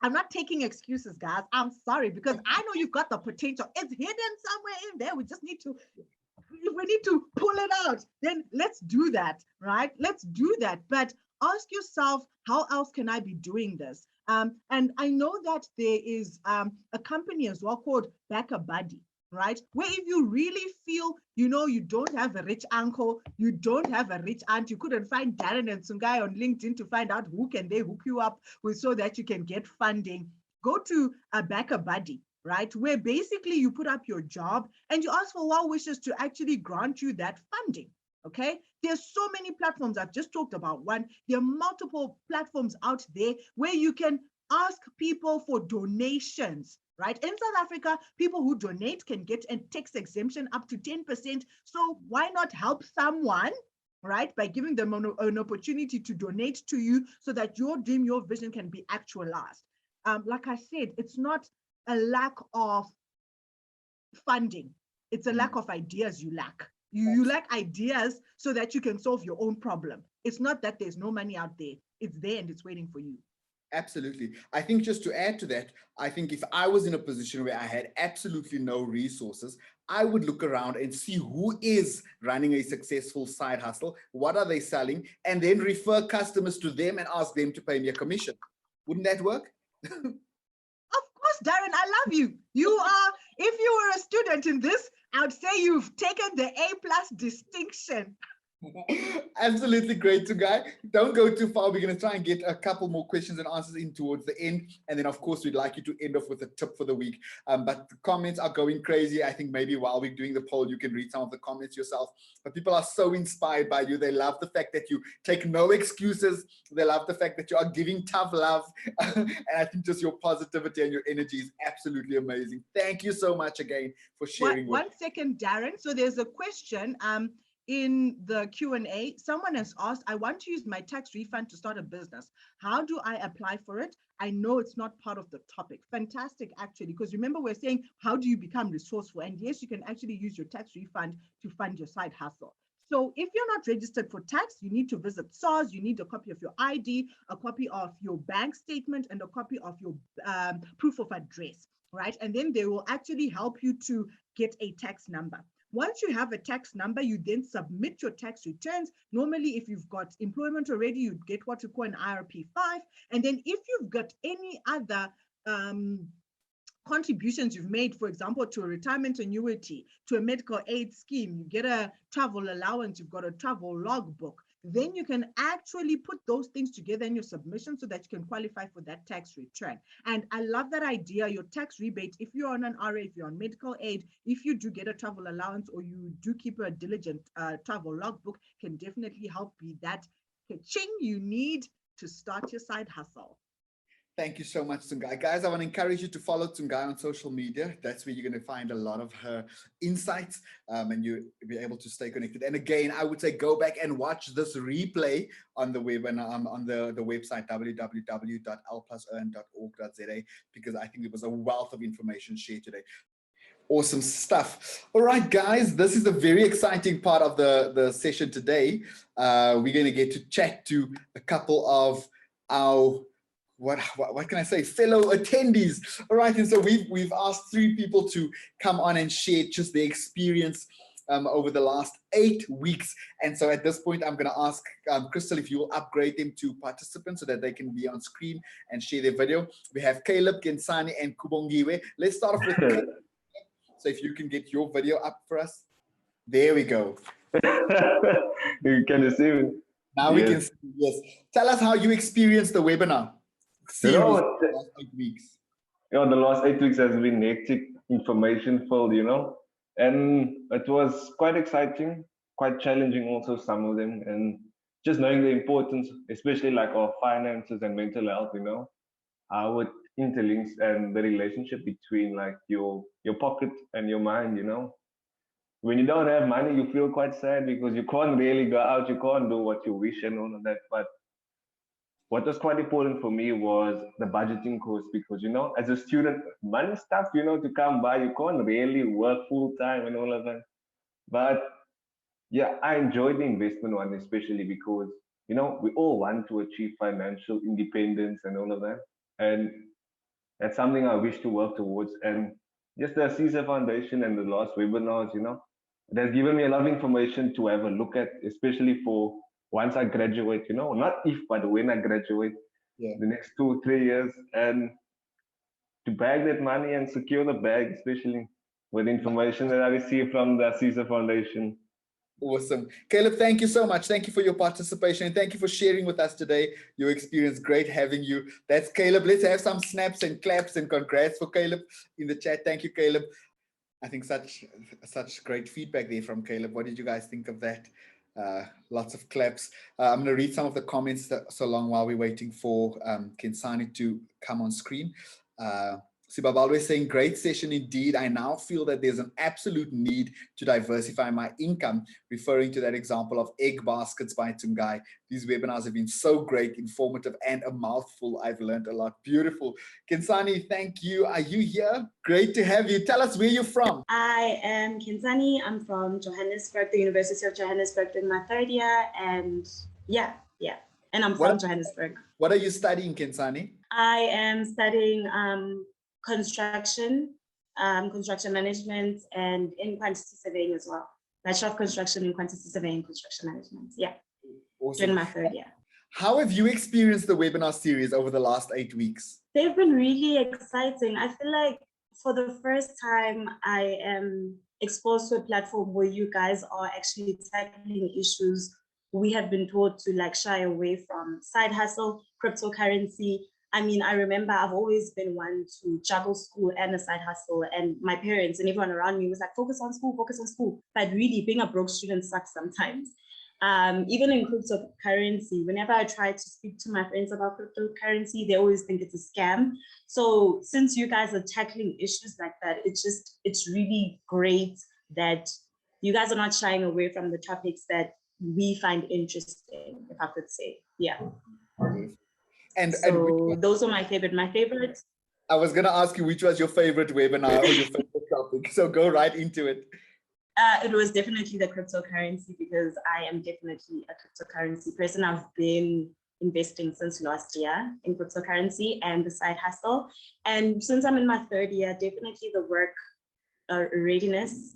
I'm not taking excuses, guys. I'm sorry, because I know you've got the potential. It's hidden somewhere in there. We just need to, if we need to pull it out, then let's do that, right? Let's do that. But ask yourself, how else can I be doing this? And I know that there is a company as well called Back a Buddy, right? Where if you really feel, you know, you don't have a rich uncle, you don't have a rich aunt, you couldn't find Darren and Tsungai on LinkedIn to find out who can they hook you up with so that you can get funding, go to a Back a Buddy, right? Where basically you put up your job and you ask for well wishes to actually grant you that funding. Okay, there's so many platforms. I've just talked about one. There are multiple platforms out there where you can ask people for donations, right? In South Africa, people who donate can get a tax exemption up to 10%. So why not help someone, right, by giving them an opportunity to donate to you so that your dream, your vision can be actualized. Like I said, it's not a lack of funding. It's a lack of ideas you lack. You lack ideas so that you can solve your own problem. It's not that there's no money out there. It's there and it's waiting for you. Absolutely. I think just to add to that, I think if I was in a position where I had absolutely no resources, I would look around and see who is running a successful side hustle, what are they selling, and then refer customers to them and ask them to pay me a commission. Wouldn't that work? Of course, Darren, I love you. You are, if you were a student in this, I would say you've taken the A+ distinction. Absolutely great, Tungai. Don't go too far. We're going to try and get a couple more questions and answers in towards the end. And then, of course, we'd like you to end off with a tip for the week. But the comments are going crazy. I think maybe while we're doing the poll, you can read some of the comments yourself. But people are so inspired by you. They love the fact that you take no excuses. They love the fact that you are giving tough love. And I think just your positivity and your energy is absolutely amazing. Thank you so much again for sharing. One second, Darren. So there's a question. In the Q&A, someone has asked, I want to use my tax refund to start a business. How do I apply for it? I know it's not part of the topic. Fantastic, actually, because remember we're saying, how do you become resourceful? And yes, you can actually use your tax refund to fund your side hustle. So if you're not registered for tax, you need to visit SARS, you need a copy of your ID, a copy of your bank statement, and a copy of your proof of address, right? And then they will actually help you to get a tax number. Once you have a tax number, you then submit your tax returns. Normally, if you've got employment already, you'd get what you call an IRP5. And then if you've got any other contributions you've made, for example, to a retirement annuity, to a medical aid scheme, you get a travel allowance, you've got a travel logbook, then you can actually put those things together in your submission so that you can qualify for that tax return. And I love that idea, your tax rebate, if you're on an RA, if you're on medical aid, if you do get a travel allowance or you do keep a diligent travel logbook, can definitely help be that ching you need to start your side hustle. Thank you so much, Tungai. Guys, I want to encourage you to follow Tungai on social media. That's where you're going to find a lot of her insights and you'll be able to stay connected. And again, I would say go back and watch this replay on the web and on the website www.l+earn.org.za, because I think it was a wealth of information shared today. Awesome stuff. All right, guys, this is a very exciting part of the session today. We're going to get to chat to a couple of our what can I say, fellow attendees. All right, and so we've asked 3 people to come on and share just their experience over the last 8 weeks. And so at this point, I'm going to ask Crystal if you will upgrade them to participants so that they can be on screen and share their video. We have Caleb, Kensani, and Kubongiwe. Let's start off with Caleb. So if you can get your video up for us. There we go. You can see it. Now we can see, yes. Tell us how you experienced the webinar. You know, the last 8 weeks. The last 8 weeks has been hectic, information filled, and it was quite exciting, quite challenging also, some of them, and just knowing the importance, especially like our finances and mental health, how it interlinks and the relationship between like your pocket and your mind, When you don't have money, you feel quite sad because you can't really go out, you can't do what you wish and all of that. But what was quite important for me was the budgeting course because, as a student, money stuff, to come by, you can't really work full time and all of that. But yeah, I enjoyed the investment one, especially because, we all want to achieve financial independence and all of that. And that's something I wish to work towards. And just the ASISA Foundation and the last webinars, it has given me a lot of information to have a look at, especially for once I graduate, not if, but when I graduate, the next 2 or 3 years, and to bag that money and secure the bag, especially with information that I received from the ASISA Foundation. Awesome. Caleb, thank you so much. Thank you for your participation and thank you for sharing with us today your experience. Great having you. That's Caleb. Let's have some snaps and claps and congrats for Caleb in the chat. Thank you, Caleb. I think such great feedback there from Caleb. What did you guys think of that? Lots of claps. I'm going to read some of the comments so long while we're waiting for Kensani to come on screen. Sibabalwe is saying, great session indeed. I now feel that there's an absolute need to diversify my income, referring to that example of egg baskets by Tungai. These webinars have been so great, informative, and a mouthful. I've learned a lot. Beautiful. Kensani, thank you. Are you here? Great to have you. Tell us where you're from. I am Kensani. I'm from Johannesburg, the University of Johannesburg, in my 3rd year. And yeah. And I'm from Johannesburg. What are you studying, Kensani? I am studying construction management, and in quantity surveying as well. Bachelor of Construction in Quantity Surveying and Construction Management. Yeah. Awesome. During my 3rd year. How have you experienced the webinar series over the last 8 weeks? They've been really exciting. I feel like for the first time, I am exposed to a platform where you guys are actually tackling issues we have been taught to like shy away from. Side hustle, cryptocurrency. I mean, I remember I've always been one to juggle school and a side hustle, and my parents and everyone around me was like, focus on school, focus on school. But really, being a broke student sucks sometimes. Even in cryptocurrency, whenever I try to speak to my friends about cryptocurrency, they always think it's a scam. So since you guys are tackling issues like that, it's really great that you guys are not shying away from the topics that we find interesting, if I could say. Yeah. And those are my favorite. My favorite. I was going to ask you which was your favorite webinar or your favorite topic. So go right into it. It was definitely the cryptocurrency, because I am definitely a cryptocurrency person. I've been investing since last year in cryptocurrency and the side hustle. And since I'm in my third year, definitely the work readiness.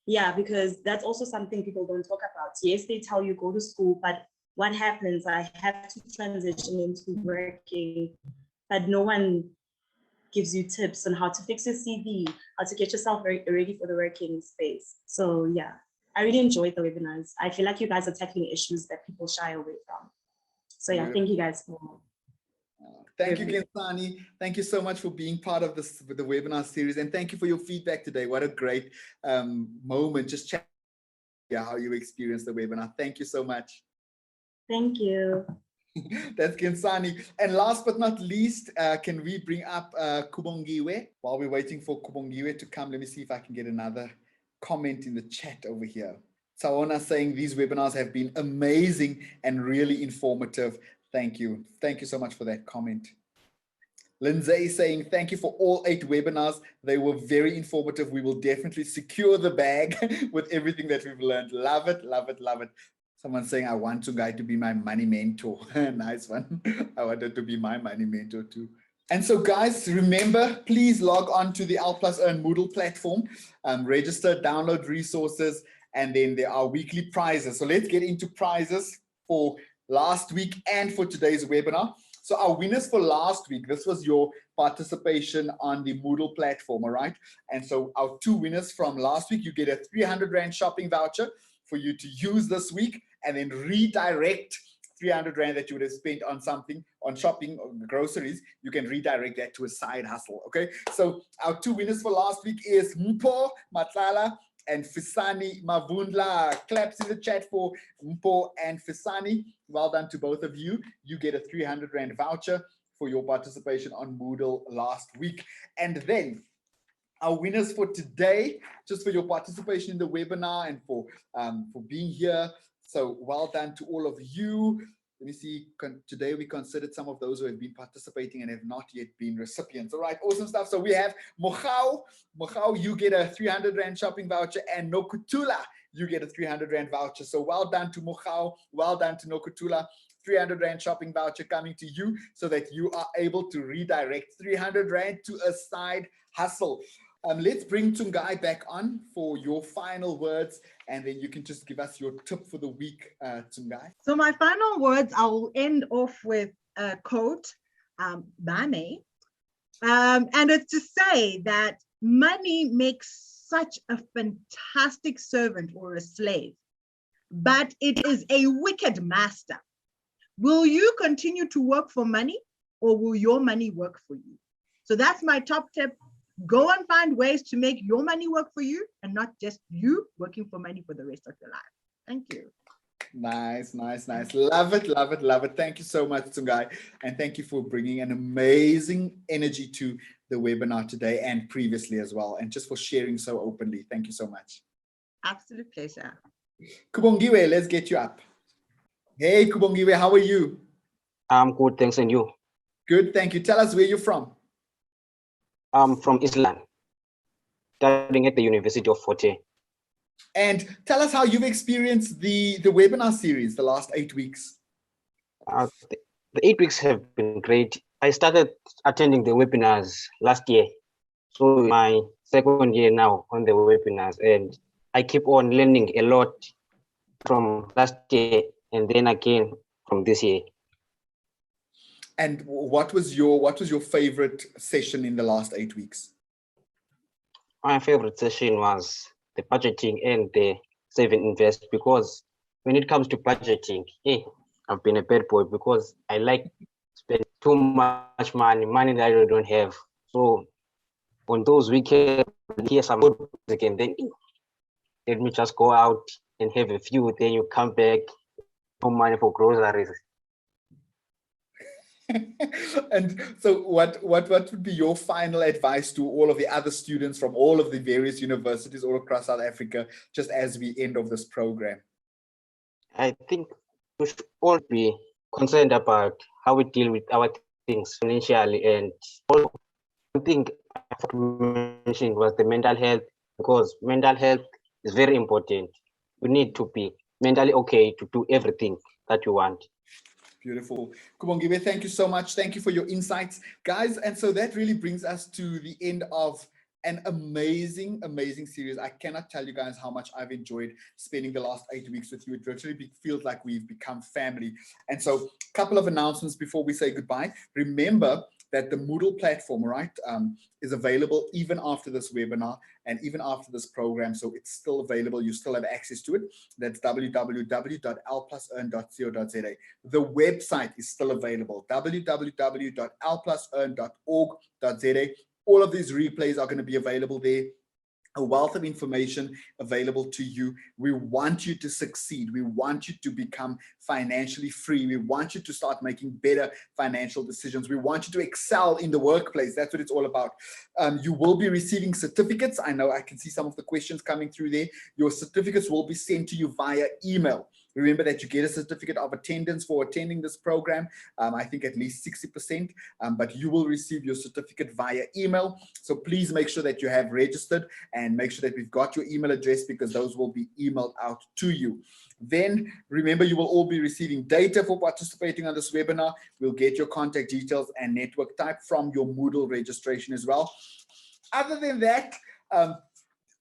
Yeah, because that's also something people don't talk about. Yes, they tell you go to school, but what happens? I have to transition into working, but no one gives you tips on how to fix your CV, how to get yourself ready for the working space. So yeah, I really enjoyed the webinars. I feel like you guys are tackling issues that people shy away from. So yeah, thank you guys for. Thank you, Kensani. Thank you so much for being part of this, the webinar series, and thank you for your feedback today. What a great moment, just chat how you experienced the webinar. Thank you so much. Thank you. That's Kensani. And last but not least, can we bring up Kubongiwe? While we're waiting for Kubongiwe to come, let me see if I can get another comment in the chat over here. Saona saying these webinars have been amazing and really informative. Thank you. Thank you so much for that comment. Lindsay saying, thank you for all 8 webinars. They were very informative. We will definitely secure the bag with everything that we've learned. Love it, love it, love it. Someone saying, I want Tsungai to be my money mentor. Nice one. I wanted to be my money mentor too. And so guys, remember, please log on to the L Earn Moodle platform, register, download resources, and then there are weekly prizes. So let's get into prizes for last week and for today's webinar. So our winners for last week, this was your participation on the Moodle platform, all right? And so our 2 winners from last week, you get a 300 Rand shopping voucher for you to use this week, and then redirect 300 Rand that you would have spent on something, on shopping or groceries, you can redirect that to a side hustle, okay? So our 2 winners for last week is Mpo Matlala and Fisani Mavundla. Claps in the chat for Mpo and Fisani. Well done to both of you. You get a 300 Rand voucher for your participation on Moodle last week. And then our winners for today, just for your participation in the webinar and for being here. So well done to all of you. Let me see, today we considered some of those who have been participating and have not yet been recipients. All right, awesome stuff. So we have Mokhau, you get a 300 Rand shopping voucher, and Nokutula, you get a 300 Rand voucher. So well done to Mokhau, well done to Nokutula. 300 Rand shopping voucher coming to you so that you are able to redirect 300 Rand to a side hustle. Let's bring Tsungai back on for your final words, and then you can just give us your tip for the week, Tsungai. So my final words, I'll end off with a quote, Bane, and it's to say that money makes such a fantastic servant or a slave, but it is a wicked master. Will you continue to work for money, or will your money work for you? So that's my top tip. Go and find ways to make your money work for you, and not just you working for money for the rest of your life. Thank you. Nice, nice, nice. Love it, love it, love it. Thank you so much, Tsungai. And thank you for bringing an amazing energy to the webinar today and previously as well. And just for sharing so openly. Thank you so much. Absolute pleasure. Kubongiwe, let's get you up. Hey, Kubongiwe, how are you? I'm good, thanks. And you? Good, thank you. Tell us where you're from. I'm from Islam, studying at the University of Fort Hare. And tell us how you've experienced the webinar series the last 8 weeks. The 8 weeks have been great. I started attending the webinars last year. So my 2nd year now on the webinars, and I keep on learning a lot from last year and then again from this year. And what was your favorite session in the last 8 weeks? My favorite session was the budgeting and the save and invest, because when it comes to budgeting, hey, I've been a bad boy because I like spending too much money that I don't have. So on those weekends, hear some good music and then let me just go out and have a few. Then you come back, no money for groceries. And so what would be your final advice to all of the other students from all of the various universities all across South Africa, just as we end of this program? I think we should all be concerned about how we deal with our things financially. And also, one thing I mentioned was the mental health, because mental health is very important. You need to be mentally okay to do everything that you want. Beautiful. Kubongiwe, thank you so much. Thank you for your insights, guys. And so that really brings us to the end of an amazing series. I cannot tell you guys how much I've enjoyed spending the last 8 weeks with you. It virtually feels like we've become family. And so a couple of announcements before we say goodbye. Remember that the Moodle platform, right, is available even after this webinar and even after this program. So it's still available. You still have access to it. That's www.lplusearn.co.za. The website is still available, www.lplusearn.org.za. All of these replays are going to be available there. A wealth of information available to you. We want you to succeed. We want you to become financially free. We want you to start making better financial decisions. We want you to excel in the workplace. That's what it's all about. You will be receiving certificates. I know I can see some of the questions coming through there. Your certificates will be sent to you via email. Remember that you get a certificate of attendance for attending this program. I think at least 60%, but you will receive your certificate via email. So please make sure that you have registered and make sure that we've got your email address, because those will be emailed out to you. Then remember, you will all be receiving data for participating on this webinar. We'll get your contact details and network type from your Moodle registration as well. Other than that,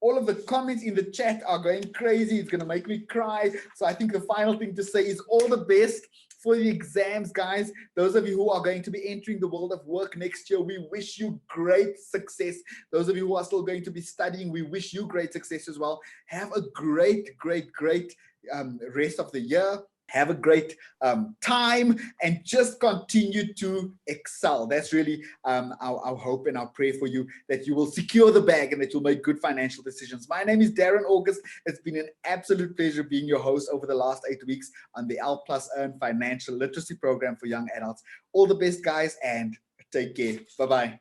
all of the comments in the chat are going crazy. It's going to make me cry. So I think the final thing to say is all the best for the exams, guys. Those of you who are going to be entering the world of work next year, we wish you great success. Those of you who are still going to be studying, we wish you great success as well. Have a great rest of the year. Have a great time and just continue to excel. That's really our hope and our prayer for you, that you will secure the bag and that you'll make good financial decisions. My name is Darren August. It's been an absolute pleasure being your host over the last 8 weeks on the L Plus Earn Financial Literacy Program for young adults. All the best, guys, and take care. Bye-bye.